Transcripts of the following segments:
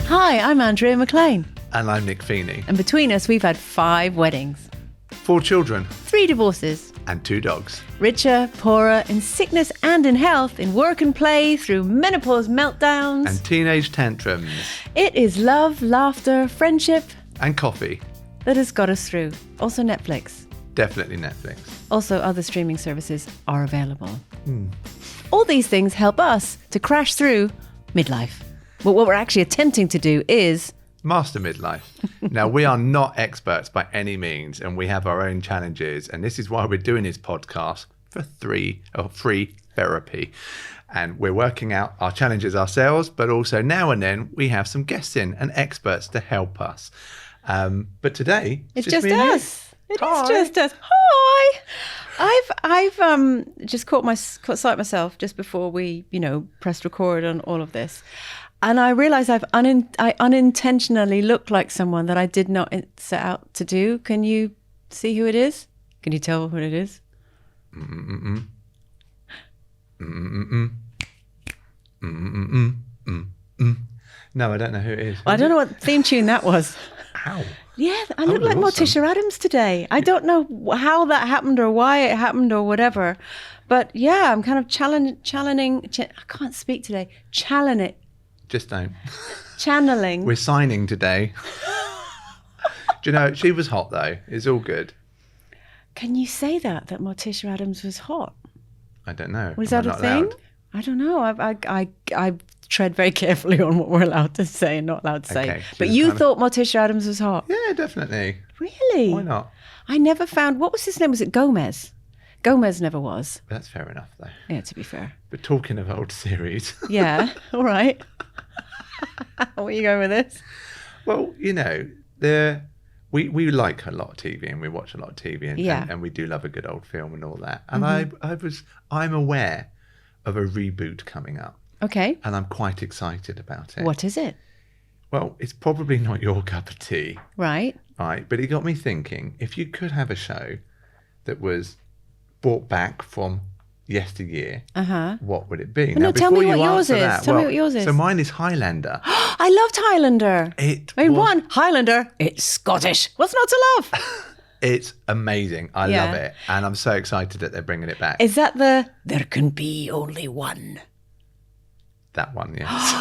Hi, I'm Andrea McLean. And I'm Nick Feeney. And between us, we've had 5 weddings, 4 children. 3 divorces. And 2 dogs. Richer, poorer, in sickness and in health, in work and play, through menopause meltdowns. And teenage tantrums. It is love, laughter, friendship. And coffee. That has got us through. Also Netflix. Definitely Netflix. Also other streaming services are available. All these things help us to crash through midlife. But what we're actually attempting to do is... Master midlife. Now, we are not experts by any means, and we have our own challenges. And this is why we're doing this podcast for free therapy. And we're working out our challenges ourselves, but also now and then we have some guests in and experts to help us. But today, it's just just me and us. you. It is just us. Hi. I've just caught sight myself just before we, pressed record on all of this. And I realised I unintentionally look like someone that I did not set out to do. Can you see who it is? Can you tell what it is? No, I don't know who it is. I don't know what theme tune that was. Ow. Yeah, I look like awesome. Morticia Adams today. I don't know how that happened or why it happened or whatever. But yeah, I'm kind of channeling. I can't speak today. Just don't. Channeling. We're signing today. Do you know, she was hot though. It's all good. Can you say that Morticia Adams was hot? I don't know. Was Am I that a not thing? allowed? I don't know. I tread very carefully on what we're allowed to say and not allowed to say. Okay, But she was you kind of- thought Morticia Adams was hot? Yeah, definitely. Really? Why not? I never found, what was his name? Was it Gomez? Gomez never was. That's fair enough though. Yeah, to be fair. But talking of old series. Yeah, all right. Where are you going with this? Well, we like a lot of TV and we watch a lot of TV and we do love a good old film and all that. And I'm aware of a reboot coming up. Okay. And I'm quite excited about it. What is it? Well, it's probably not your cup of tea. Right. Right. But it got me thinking, if you could have a show that was brought back from yesteryear, what would it be? Well, no, tell me what yours is. Tell me what yours is. So mine is Highlander. I loved Highlander. Highlander, it's Scottish. What's not to love? It's amazing. I love it. And I'm so excited that they're bringing it back. Is that the There Can Be Only One? That one, yes.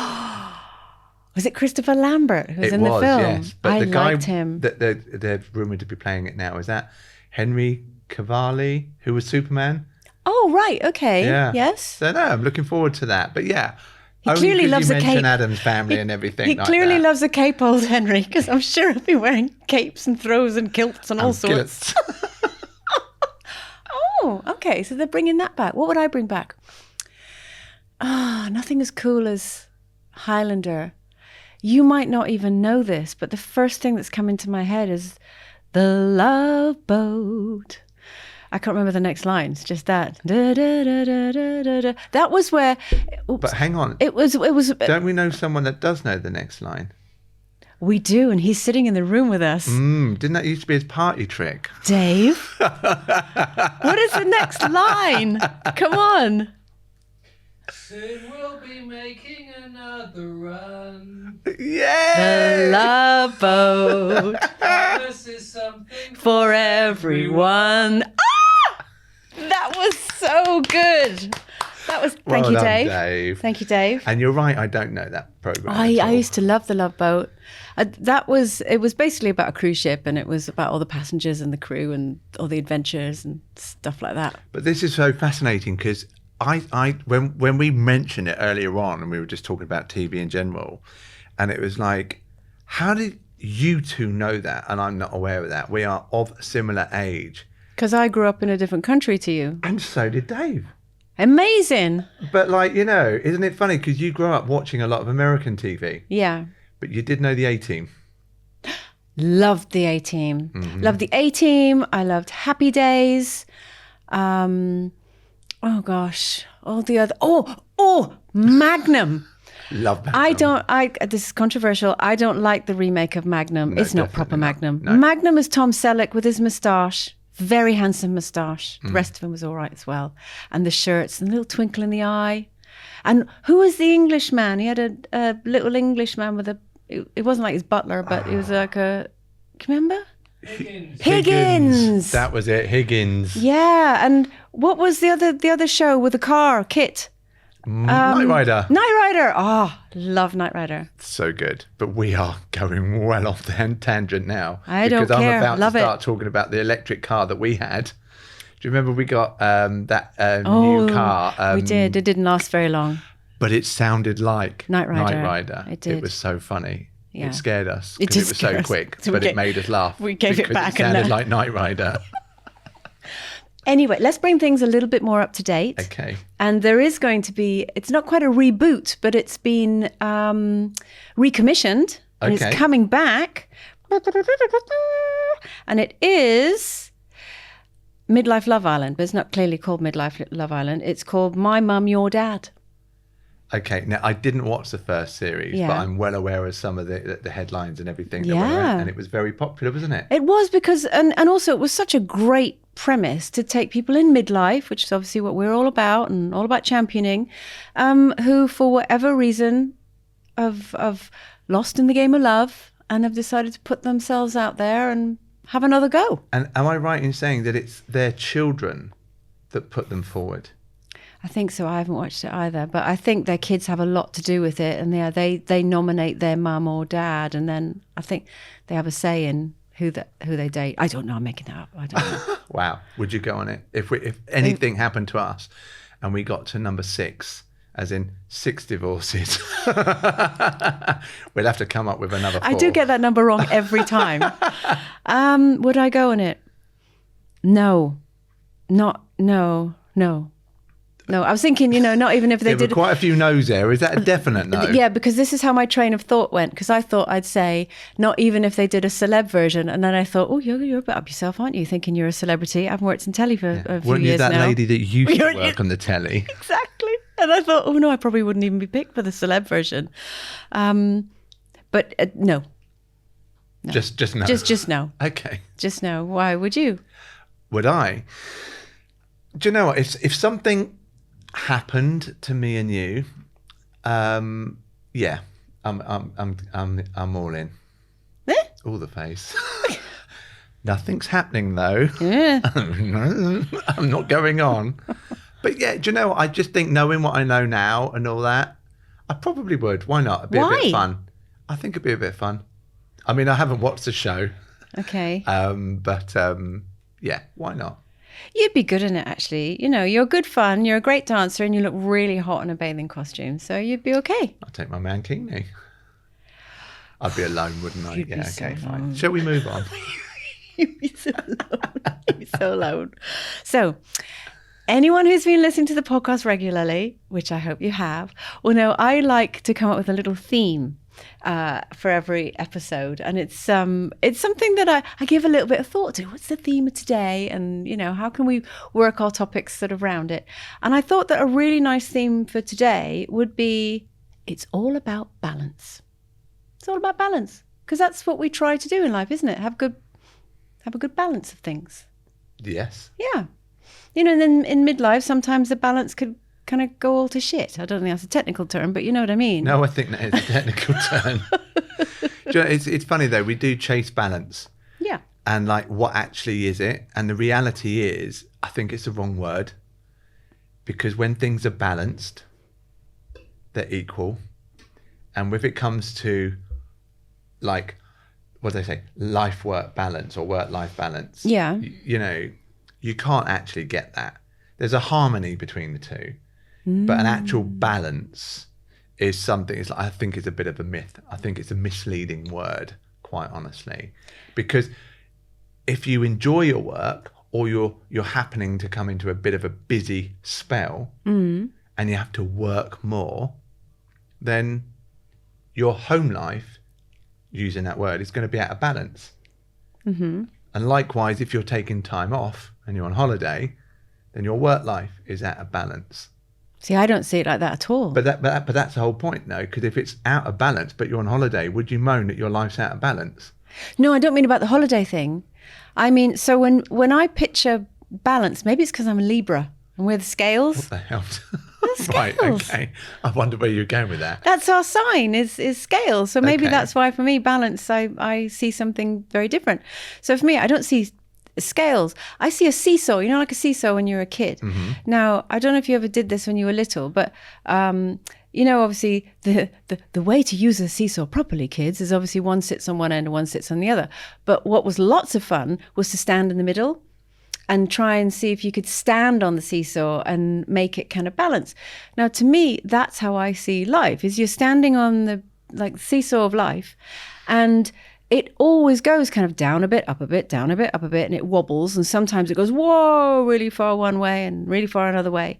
Was it Christopher Lambert who was in the film? Yes. But I the guy liked him. that they're rumoured to be playing it now, is that Henry Cavill, who was Superman? Oh, right. Okay. Yeah. Yes. So no, I'm looking forward to that. But yeah. He clearly loves a cape. Adam's family and everything. He clearly loves a cape, old Henry, because I'm sure he'll be wearing capes and throws and kilts and all sorts. Oh, okay. So they're bringing that back. What would I bring back? Nothing as cool as Highlander. You might not even know this, but the first thing that's come into my head is the Love Boat. I can't remember the next lines. Just that. Da, da, da, da, da, da, da. That was where. Oops. But hang on. It was. Don't we know someone that does know the next line? We do, and he's sitting in the room with us. Didn't that used to be his party trick? Dave, what is the next line? Come on. Soon we'll be making another run. Yeah. The Love Boat This is something for everyone. That was so good. That was. Thank Well you, done, Dave. Dave. Thank you, Dave. And you're right, I don't know that programme. I used to love the Love Boat. It was basically about a cruise ship, and it was about all the passengers and the crew and all the adventures and stuff like that. But this is so fascinating because when we mentioned it earlier on, and we were just talking about TV in general, and it was like, how did you two know that? And I'm not aware of that. We are of a similar age. Because I grew up in a different country to you. And so did Dave. Amazing. But isn't it funny? Because you grew up watching a lot of American TV. Yeah. But you did know the A-Team. Loved the A-Team. Loved the A-Team. I loved Happy Days. Oh gosh. All the other. Magnum. Love Magnum. This is controversial. I don't like the remake of Magnum. No, it's not proper definitely Magnum. not. No. Magnum is Tom Selleck with his moustache. Very handsome moustache. The rest of him was all right as well. And the shirts and the little twinkle in the eye. And who was the Englishman? He had a little Englishman with a It wasn't like his butler, but it was like a. Can you remember? Higgins. That was it. Higgins. Yeah, and what was the other show with the car? Kit. Knight Rider. Knight Rider. Oh, love Knight Rider. So good. But we are going well off the tangent now. I don't because care. I'm about Love to start it. talking about the electric car that we had. Do you remember we got that new car? We did. It didn't last very long. But it sounded like Knight Rider. It did. It was so funny. Yeah. It scared us It because did it was scare so us. quick, So but it made us laugh. we gave it because back It and sounded then- like Knight Rider. Anyway, let's bring things a little bit more up to date. Okay. And there is going to be, it's not quite a reboot, but it's been recommissioned and Okay. it's coming back. And it is Midlife Love Island, but it's not clearly called Midlife Love Island. It's called My Mum, Your Dad. Okay. Now, I didn't watch the first series, but Yeah. I'm well aware of some of the headlines and everything that were Yeah. around, and it was very popular, wasn't it? It was because, and also it was such a great premise to take people in midlife, which is obviously what we're all about and all about championing, who for whatever reason have lost in the game of love and have decided to put themselves out there and have another go. And am I right in saying that it's their children that put them forward? I think so. I haven't watched it either, but I think their kids have a lot to do with it, and they nominate their mum or dad, and then I think they have a say in who they date. I don't know. I'm making that up. I don't know. Wow. Would you go on it? If anything happened to us and we got to number 6, as in 6 divorces, we'll have to come up with another 4. I do get that number wrong every time. Would I go on it? No. No, I was thinking, not even if they There were did. quite a few no's there. Is that a definite no? Yeah, because this is how my train of thought went. Because I thought I'd say, not even if they did a celeb version. And then I thought, oh, you're a bit up yourself, aren't you? Thinking you're a celebrity. I haven't worked in telly for a few Weren't you years that now. lady that used to You're- work on the telly? Exactly. And I thought, oh no, I probably wouldn't even be picked for the celeb version. But no. Just no. Just no. Okay. Just no. Why would you? Would I? Do you know what? If something happened to me and you, yeah, I'm all in. Eh? All the face. Nothing's happening though. Yeah. I'm not going on. But yeah, do you know what? I just think knowing what I know now and all that, I probably would. Why not? It'd be a bit Why? of fun. I think it'd be a bit of fun. I mean, I haven't watched the show, Okay. but yeah, why not? You'd be good in it, actually. You're good fun. You're a great dancer, and you look really hot in a bathing costume. So you'd be okay. I'll take my mankini. I'd be alone, wouldn't I? You'd be Yeah, so okay, fine. alone. Shall we move on? You'd be so alone. You'd be so alone. So, anyone who's been listening to the podcast regularly, which I hope you have, will know I like to come up with a little theme for every episode, and it's something that I give a little bit of thought to. What's the theme of today, and how can we work our topics sort of around it? And I thought that a really nice theme for today would be, it's all about balance. It's all about balance, because that's what we try to do in life, isn't it? Have a good balance of things. Yes. Yeah. And then in midlife, sometimes the balance could kind of go all to shit. I don't think that's a technical term, but you know what I mean. No, I think that is a technical term. Do you know, it's funny though, we do chase balance. Yeah. And like, what actually is it? And the reality is, I think it's the wrong word. Because when things are balanced, they're equal. And if it comes to like, what do they say? Life-work balance or work-life balance. Yeah. You can't actually get that. There's a harmony between the two. But an actual balance is something, I think is a bit of a myth. I think it's a misleading word, quite honestly. Because if you enjoy your work or you're happening to come into a bit of a busy spell and you have to work more, then your home life, using that word, is going to be out of balance. Mm-hmm. And likewise, if you're taking time off and you're on holiday, then your work life is out of balance. See, I don't see it like that at all. But that's the whole point, though, because if it's out of balance, but you're on holiday, would you moan that your life's out of balance? No, I don't mean about the holiday thing. I mean, so when I picture balance, maybe it's because I'm a Libra. And we're the scales. What the hell? The Right, scales. okay. I wonder where you're going with that. That's our sign is scales. So maybe Okay. that's why for me, balance, I see something very different. So for me, I don't see scales. I see a seesaw, you know, like a seesaw when you're a kid. Mm-hmm. Now, I don't know if you ever did this when you were little, but you know, obviously the way to use a seesaw properly, kids, is obviously one sits on one end and one sits on the other. But what was lots of fun was to stand in the middle and try and see if you could stand on the seesaw and make it kind of balance. Now, to me, that's how I see life, is you're standing on the seesaw of life, and it always goes kind of down a bit, up a bit, down a bit, up a bit, and it wobbles. And sometimes it goes, whoa, really far one way and really far another way.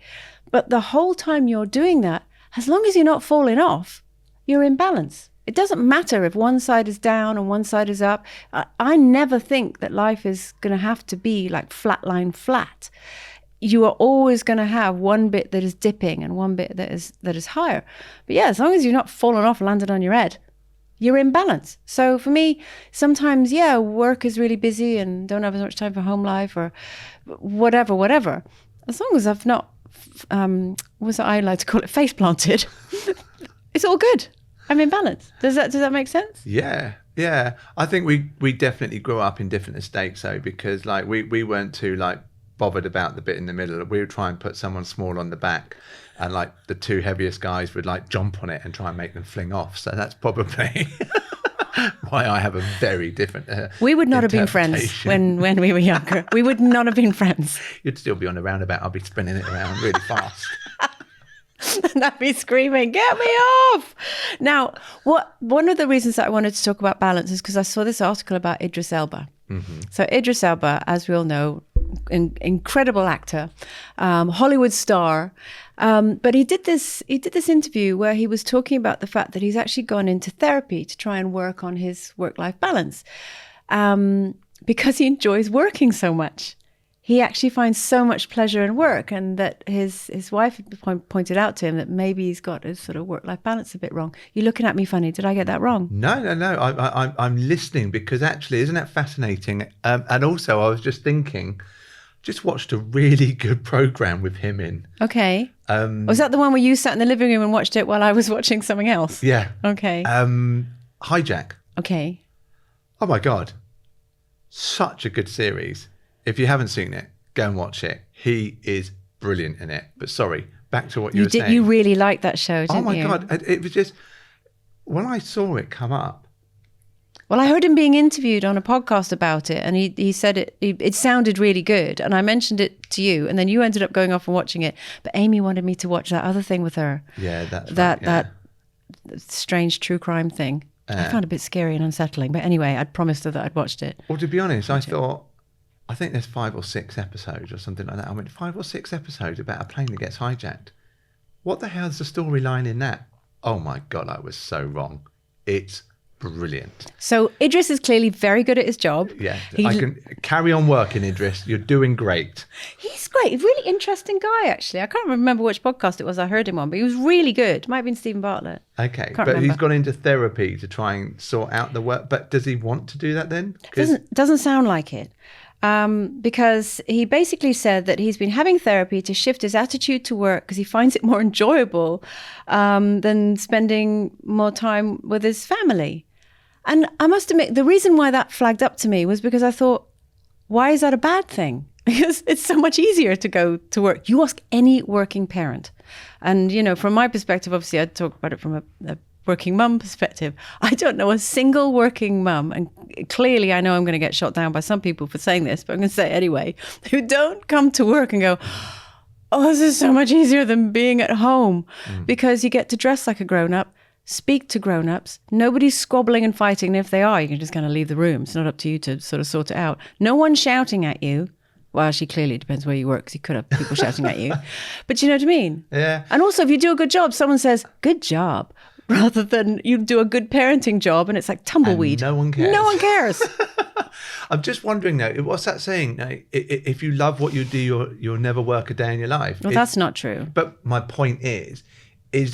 But the whole time you're doing that, as long as you're not falling off, you're in balance. It doesn't matter if one side is down and one side is up. I never think that life is going to have to be like flatline flat. You are always going to have one bit that is dipping and one bit that is higher. But yeah, as long as you're not falling off, landed on your head, you're in balance. So for me, sometimes, yeah, work is really busy and don't have as much time for home life or whatever. As long as I've not, what I like to call it, face planted, it's all good. I'm in balance. Does that make sense? Yeah. I think we definitely grew up in different estates though, because like we weren't too like bothered about the bit in the middle. We would try and put someone small on the back, and like the two heaviest guys would like jump on it and try and make them fling off. So that's probably why I have a very different we would not have been friends when we were younger. We would not have been friends. You'd still be on the roundabout. I'll be spinning it around really fast. And I'd be screaming, get me off. Now, one of the reasons that I wanted to talk about balance is because I saw this article about Idris Elba. Mm-hmm. So Idris Elba, as we all know, incredible actor, Hollywood star. But he did this interview where he was talking about the fact that he's actually gone into therapy to try and work on his work-life balance because he enjoys working so much. He actually finds so much pleasure in work, and that his wife pointed out to him that maybe he's got his sort of work-life balance a bit wrong. You're looking at me funny. Did I get that wrong? No. I'm listening, because actually, isn't that fascinating? And also, I was just thinking, just watched a really good program with him in. Okay. Was that the one where you sat in the living room and watched it while I was watching something else? Yeah. Okay. Hijack. Okay. Oh my God. Such a good series. If you haven't seen it, go and watch it. He is brilliant in it. But sorry, back to what you were saying. You really liked that show, didn't you? Oh my God. It was just, when I saw it come up. Well, I heard him being interviewed on a podcast about it, and he said it sounded really good. And I mentioned it to you, and then you ended up going off and watching it. But Amy wanted me to watch that other thing with her. Yeah, that's that strange true crime thing. I found it a bit scary and unsettling. But anyway, I'd promised her that I'd watched it. Well, to be honest, I think there's 5 or 6 episodes or something like that. I went 5 or 6 episodes about a plane that gets hijacked. What the hell's the storyline in that? Oh my God, I was so wrong. It's brilliant. So Idris is clearly very good at his job. Yeah, I can carry on working, Idris. You're doing great. He's great. He's a really interesting guy, actually. I can't remember which podcast it was I heard him on, but he was really good. Might have been Stephen Bartlett. Okay, but he's gone into therapy to try and sort out the work. But does he want to do that then? Doesn't sound like it. Because he basically said that he's been having therapy to shift his attitude to work because he finds it more enjoyable than spending more time with his family. And I must admit, the reason why that flagged up to me was because I thought, why is that a bad thing? Because it's so much easier to go to work. You ask any working parent. And, you know, from my perspective, obviously, I'd talk about it from a working mum perspective. I don't know a single working mum, and clearly I know I'm going to get shot down by some people for saying this, but I'm going to say it anyway, who don't come to work and go, oh, this is so much easier than being at home, because you get to dress like a grown-up, speak to grown-ups, nobody's squabbling and fighting, and if they are, you can just kind of leave the room. It's not up to you to sort of sort it out. No one's shouting at you. Well, actually, clearly it depends where you work, because you could have people shouting at you. But you know what I mean? Yeah. And also, if you do a good job, someone says, good job, rather than you do a good parenting job and it's like tumbleweed. And no one cares. No one cares. I'm just wondering though, what's that saying? If you love what you do, you'll never work a day in your life. Well, that's not true. But my point is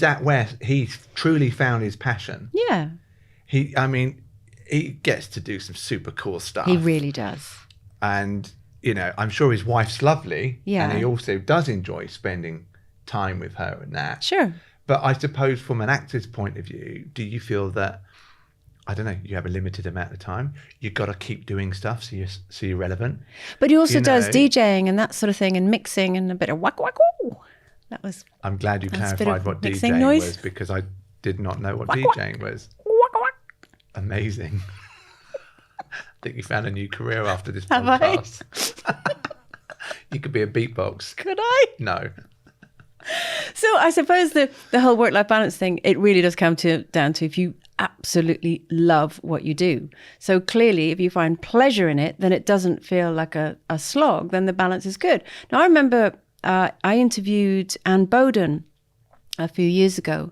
that where he truly found his passion? Yeah. He gets to do some super cool stuff. He really does. And you know, I'm sure his wife's lovely. Yeah. And he also does enjoy spending time with her and that. Sure. But I suppose from an actor's point of view, do you feel that, I don't know, you have a limited amount of time, you've got to keep doing stuff so you're relevant? But he also does know? DJing and that sort of thing, and mixing and a bit of whack whack. Ooh. That was I'm glad you That's a bit clarified of what mixing DJing noise. was, because I did not know what Whack, DJing was. whack whack. Amazing. I think you found a new career after this Have I? podcast. You could be a beatbox. Could I? No. So I suppose the whole work-life balance thing, it really does come down to if you absolutely love what you do. So clearly, if you find pleasure in it, then it doesn't feel like a slog, then the balance is good. Now, I remember I interviewed Anne Boden a few years ago,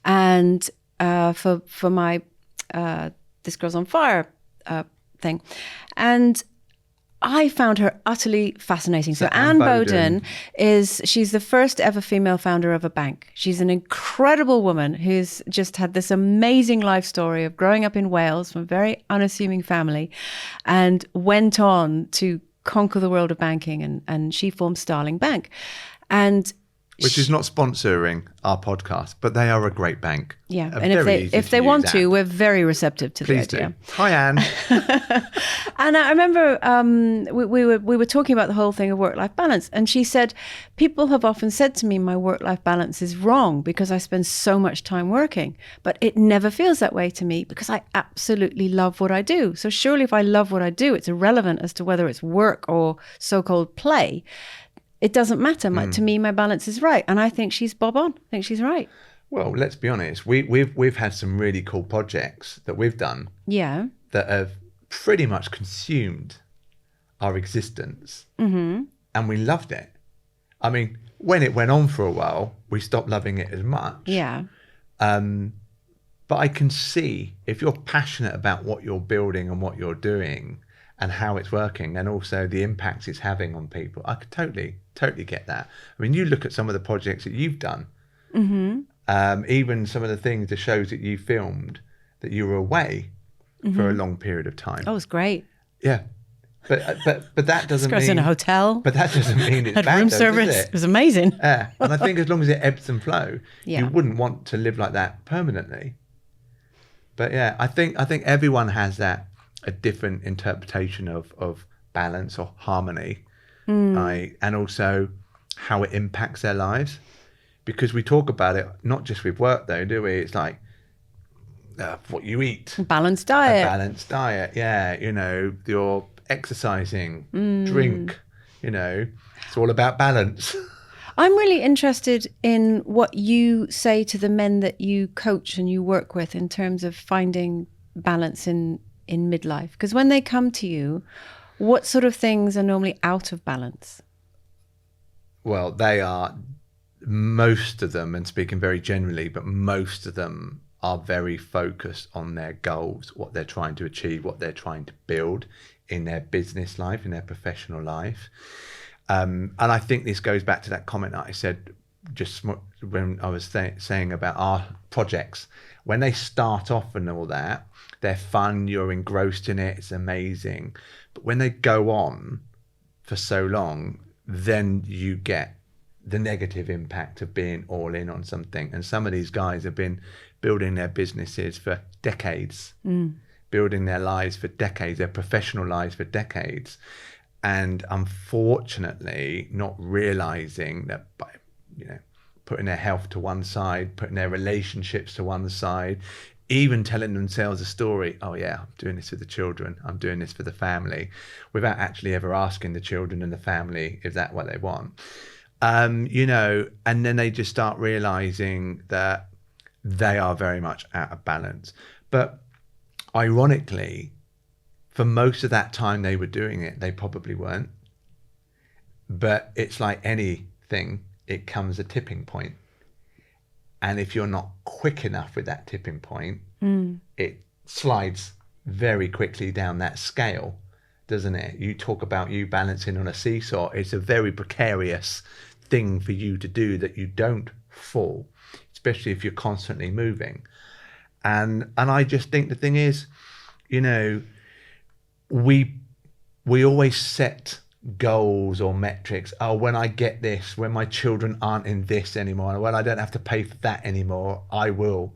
and for my This Girl's on Fire thing. And I found her utterly fascinating. So Anne Boden she's the first ever female founder of a bank. She's an incredible woman who's just had this amazing life story of growing up in Wales from a very unassuming family and went on to conquer the world of banking, and she formed Starling Bank. Which is not sponsoring our podcast, but they are a great bank. Yeah, and if they want to, we're very receptive to Please the idea. do. Hi, Anne. And I remember we were talking about the whole thing of work-life balance, and she said, people have often said to me, my work-life balance is wrong because I spend so much time working, but it never feels that way to me because I absolutely love what I do. So surely if I love what I do, it's irrelevant as to whether it's work or so-called play. It doesn't matter. To me, my balance is right. And I think she's bob on. I think she's right. Well, let's be honest. We've had some really cool projects that we've done. Yeah. That have pretty much consumed our existence. Mm-hmm. And we loved it. I mean, when it went on for a while, we stopped loving it as much. Yeah. But I can see if you're passionate about what you're building and what you're doing and how it's working, and also the impact it's having on people, I could totally get that. I mean, you look at some of the projects that you've done, even some of the things, the shows that you filmed, that you were away for a long period of time. Oh, it was great. Yeah, but that doesn't mean. I was in a hotel. But that doesn't mean it's had bad, room though, service. does It it? was amazing. Yeah, and I think as long as it ebbs and flow, Yeah. you wouldn't want to live like that permanently. But yeah, I think everyone has a different interpretation of balance or harmony, and also how it impacts their lives. Because we talk about it not just with work, though, do we? It's like what you eat, Balanced diet. a balanced diet. Yeah, you know, you're exercising, drink. You know, it's all about balance. I'm really interested in what you say to the men that you coach and you work with in terms of finding balance in midlife. Because when they come to you, what sort of things are normally out of balance? Well, they are, most of them, and speaking very generally, but most of them are very focused on their goals, what they're trying to achieve, what they're trying to build in their business life, in their professional life. And I think this goes back to that comment that I said just when I was saying about our projects. When they start off and all that, they're fun, you're engrossed in it, it's amazing. But when they go on for so long, then you get the negative impact of being all in on something. And some of these guys have been building their businesses for decades, building their lives for decades, their professional lives for decades. And unfortunately, not realizing that by, putting their health to one side, putting their relationships to one side, even telling themselves a story, oh yeah, I'm doing this for the children, I'm doing this for the family, without actually ever asking the children and the family, is that what they want? And then they just start realizing that they are very much out of balance. But ironically, for most of that time they were doing it, they probably weren't. But it's like anything, it comes a tipping point. And if you're not quick enough with that tipping point, it slides very quickly down that scale, doesn't it? You talk about you balancing on a seesaw. It's a very precarious thing for you to do, that you don't fall, especially if you're constantly moving. And I just think the thing is, we always set goals or metrics. Oh, when I get this, when my children aren't in this anymore, when I don't have to pay for that anymore, I will.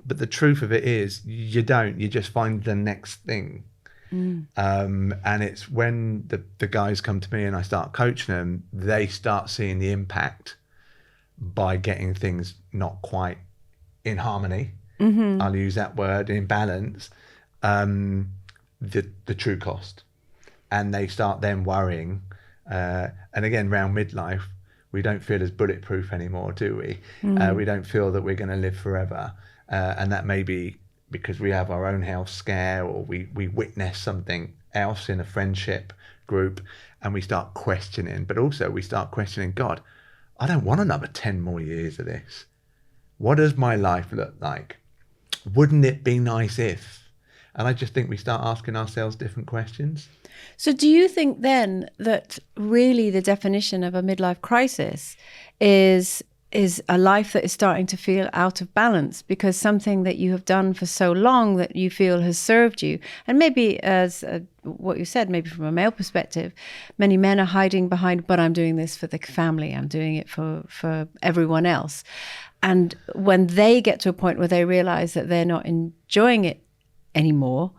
But the truth of it is, you don't. You just find the next thing. And it's when the guys come to me and I start coaching them, they start seeing the impact by getting things not quite in harmony. I'll use that word, in balance, the true cost. And they start then worrying. And again, around midlife, we don't feel as bulletproof anymore, do we? We don't feel that we're going to live forever. And that may be because we have our own health scare, or we witness something else in a friendship group, and we start questioning. But also we start questioning, God, I don't want another 10 more years of this. What does my life look like? Wouldn't it be nice if? And I just think we start asking ourselves different questions. So do you think then that really the definition of a midlife crisis is a life that is starting to feel out of balance because something that you have done for so long that you feel has served you, and maybe as what you said, maybe from a male perspective, many men are hiding behind, but I'm doing this for the family, I'm doing it for everyone else. And when they get to a point where they realize that they're not enjoying it anymore,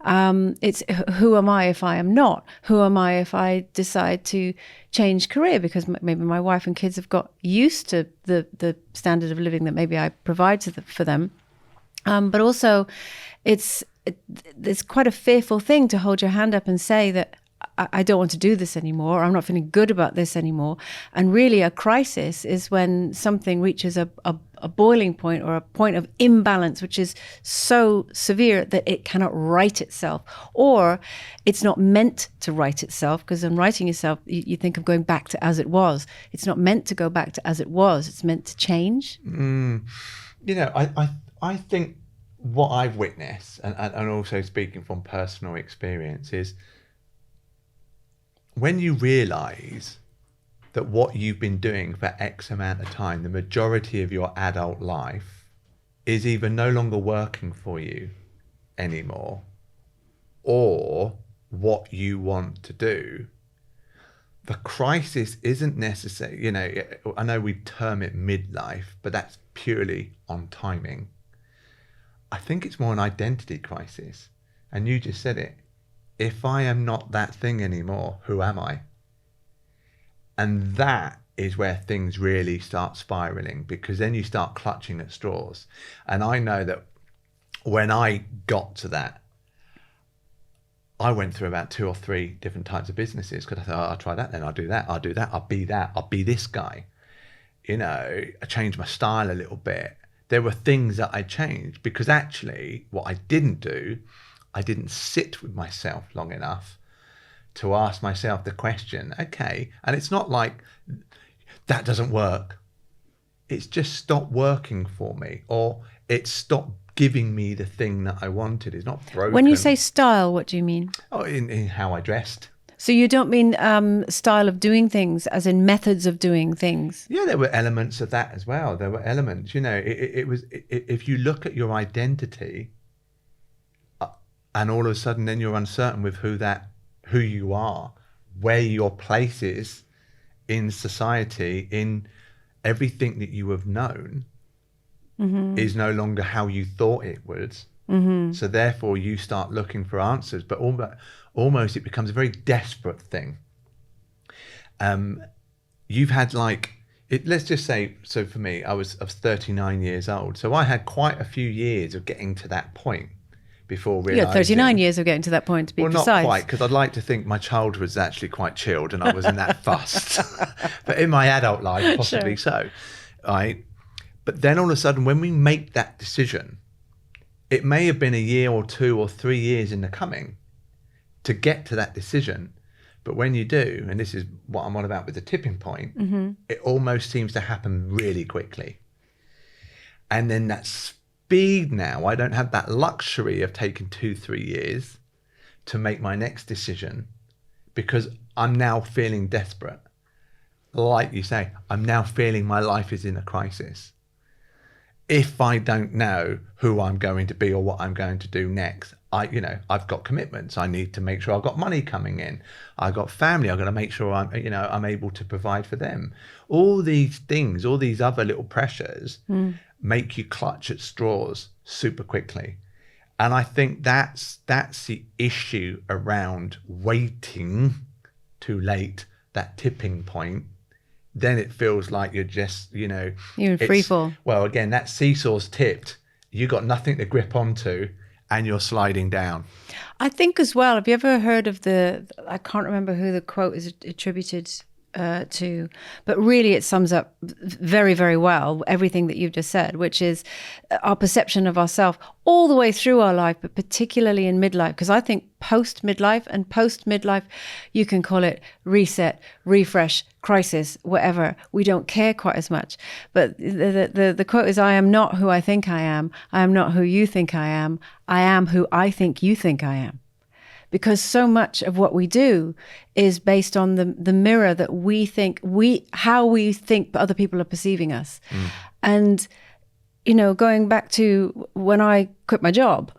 it's who am I if I am not? Who am I if I decide to change career because maybe my wife and kids have got used to the standard of living that maybe I provide for them. But also it's quite a fearful thing to hold your hand up and say that I don't want to do this anymore. I'm not feeling good about this anymore. And really a crisis is when something reaches a boiling point or a point of imbalance, which is so severe that it cannot right itself, or it's not meant to right itself, because in righting yourself, you think of going back to as it was. It's not meant to go back to as it was. It's meant to change. You know, I think what I've witnessed, and also speaking from personal experience, is when you realize that what you've been doing for X amount of time, the majority of your adult life, is either no longer working for you anymore, or what you want to do, the crisis isn't necessary. You know, I know we term it midlife, but that's purely on timing. I think it's more an identity crisis. And you just said it. If I am not that thing anymore, who am I? And that is where things really start spiraling, because then you start clutching at straws. And I know that when I got to that, I went through about 2 or 3 different types of businesses, because I thought, I'll try that, then I'll do that, I'll do that, I'll be this guy. You know, I changed my style a little bit. There were things that I changed because actually what I didn't do, I didn't sit with myself long enough to ask myself the question, okay, and it's not like that doesn't work. It's just stopped working for me, or it stopped giving me the thing that I wanted. It's not broken. When you say style, what do you mean? Oh, in how I dressed. So you don't mean style of doing things, as in methods of doing things? Yeah, there were elements of that as well. There were elements, you know, it was, if you look at your identity, and all of a sudden then you're uncertain with who you are, where your place is in society, in everything that you have known, is no longer how you thought it would. So therefore you start looking for answers, but almost it becomes a very desperate thing. You've had let's just say, so for me, I was 39 years old. So I had quite a few years of getting to that point before realising. Yeah, 39 years of getting to that point, to be precise. Well, not quite, because I'd like to think my childhood was actually quite chilled and I wasn't that fussed. But in my adult life, possibly so. Right? But then all of a sudden, when we make that decision, it may have been a year or 2 or 3 years in the coming to get to that decision. But when you do, and this is what I'm on about with the tipping point, it almost seems to happen really quickly. And then that speed now, I don't have that luxury of taking 2-3 years to make my next decision, because I'm now feeling desperate. Like you say, I'm now feeling my life is in a crisis. if I don't know who I'm going to be or what I'm going to do next, I've got commitments. I need to make sure I've got money coming in. I've got family. I've got to make sure I'm able to provide for them. All these things, all these other little pressures make you clutch at straws super quickly. And I think that's the issue around waiting too late, that tipping point. Then it feels like you're just, you're in free fall. Well, again, that seesaw's tipped. You got nothing to grip onto and you're sliding down. I think as well, have you ever heard of I can't remember who the quote is attributed to, but really it sums up very, very well everything that you've just said, which is our perception of ourselves all the way through our life, but particularly in midlife. Because I think post-midlife, you can call it reset, refresh, crisis, whatever. We don't care quite as much. But the quote is, I am not who I think I am. I am not who you think I am. I am who I think you think I am. Because so much of what we do is based on the mirror that we think how we think other people are perceiving us. And, going back to when I quit my job,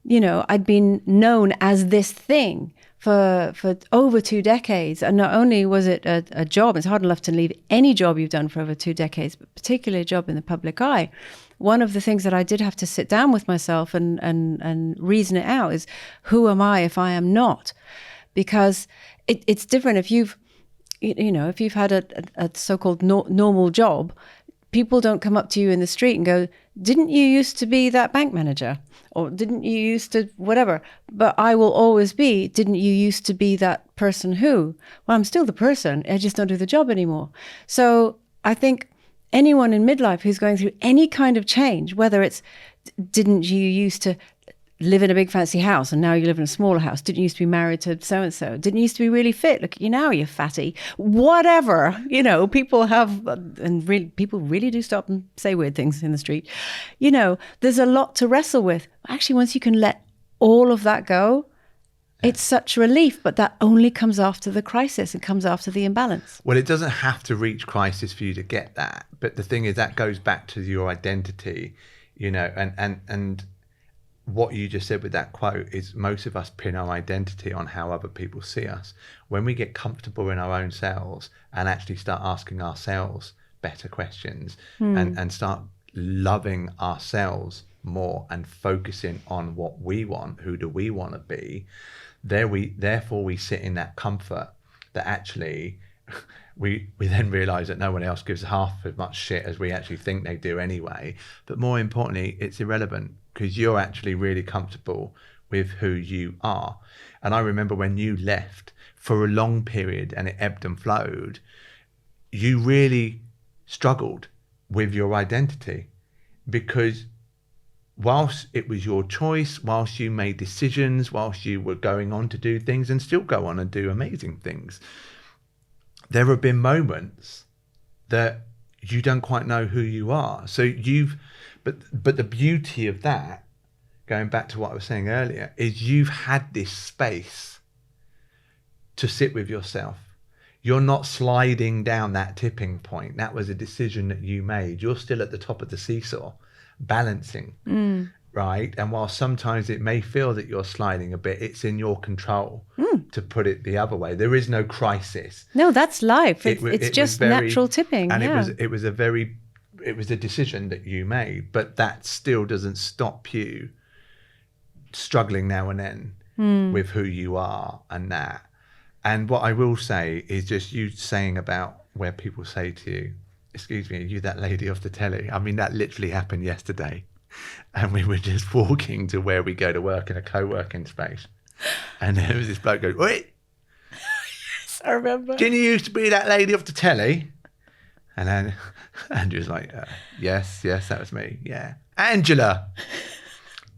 I'd been known as this thing for over 2 decades. And not only was it a job, it's hard enough to leave any job you've done for over 2 decades, but particularly a job in the public eye. One of the things that I did have to sit down with myself and reason it out is, who am I if I am not? Because it's different if you've had a so-called normal job. People don't come up to you in the street and go, didn't you used to be that bank manager? Or didn't you used to whatever? But I will always be, didn't you used to be that person who? Well, I'm still the person. I just don't do the job anymore. So I think anyone in midlife who's going through any kind of change, whether it's, didn't you used to live in a big fancy house and now you live in a smaller house? Didn't you used to be married to so-and-so? Didn't you used to be really fit? Look at you now, you're fatty. Whatever, people have, and really, people really do stop and say weird things in the street. There's a lot to wrestle with. Actually, once you can let all of that go, it's such relief, but that only comes after the crisis and comes after the imbalance. Well, it doesn't have to reach crisis for you to get that. But the thing is, that goes back to your identity, and what you just said with that quote is, most of us pin our identity on how other people see us. When we get comfortable in our own selves and actually start asking ourselves better questions and start loving ourselves more and focusing on what we want, who do we want to be, therefore we sit in that comfort that actually we then realize that no one else gives half as much shit as we actually think they do anyway. But more importantly, it's irrelevant because you're actually really comfortable with who you are. And I remember when you left for a long period and it ebbed and flowed, you really struggled with your identity, because whilst it was your choice, whilst you made decisions, whilst you were going on to do things and still go on and do amazing things, there have been moments that you don't quite know who you are. So but the beauty of that, going back to what I was saying earlier, is you've had this space to sit with yourself. You're not sliding down that tipping point. That was a decision that you made. You're still at the top of the seesaw, balancing, right? And while sometimes it may feel that you're sliding a bit, it's in your control to put it the other way. There is no crisis. No, that's life. It's just natural tipping. And it was a decision that you made, but that still doesn't stop you struggling now and then with who you are and that. And what I will say is just you saying about where people say to you, excuse me, are you that lady off the telly? I mean, that literally happened yesterday. And we were just walking to where we go to work in a co-working space. And there was this bloke going, wait. Yes, I remember. Didn't you used to be that lady off the telly? And then Andrew was like, yes, that was me. Yeah. Angela.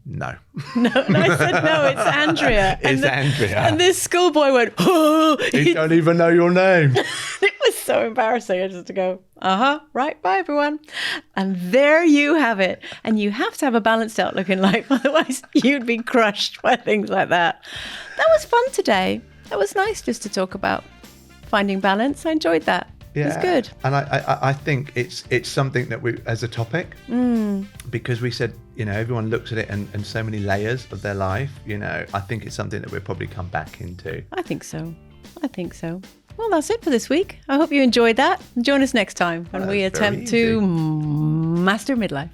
No. No, I said, no, it's Andrea. Andrea. And this schoolboy went, oh. He don't even know your name. It was so embarrassing. I just to go, right, bye everyone. And there you have it. And you have to have a balanced outlook in life. Otherwise you'd be crushed by things like that. That was fun today. That was nice just to talk about finding balance. I enjoyed that. Yeah. It was good. And I think it's something that we, as a topic, because we said, everyone looks at it and so many layers of their life, I think it's something that we'll probably come back into. I think so. Well, that's it for this week. I hope you enjoyed that. Join us next time when we attempt to master midlife.